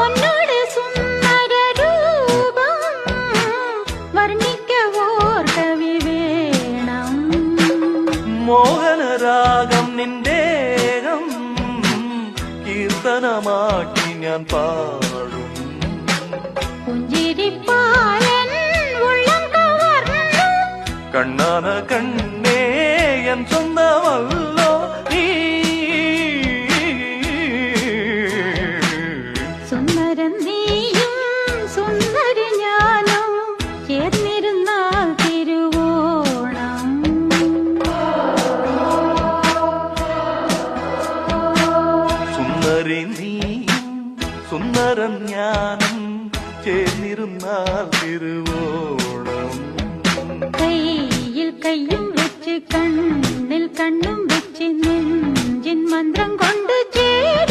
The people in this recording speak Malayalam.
പൊന്നോട് സുന്ദര രൂപം വർണ്ണിക്കവോർ കവി വേണം. മോഹനരാഗം നിന്റേകം കീർത്തനമാക്കി ഞാൻ പാടും. പുഞ്ചിരിപ്പാലൻ ഉള്ളം കവർന്നു കണ്ണാന കണ്ണേ എൻ സ്വന്തമല്ലോ നീ. സുന്ദരൻ നീയും സുന്ദരി ഞാനും ചേർന്നിരുന്നാൽ തിരുവോണം. സുന്ദരി നീയും സുന്ദരൻ ഞാനും ചേർന്നിരുന്നാൽ തിരുവോണം. കയ്യിൽ കയ്യും വെച്ച് കണ്ണിൽ കണ്ണും വെച്ച് നെഞ്ചിൻ മന്ത്രം കൊണ്ട് ചേരും.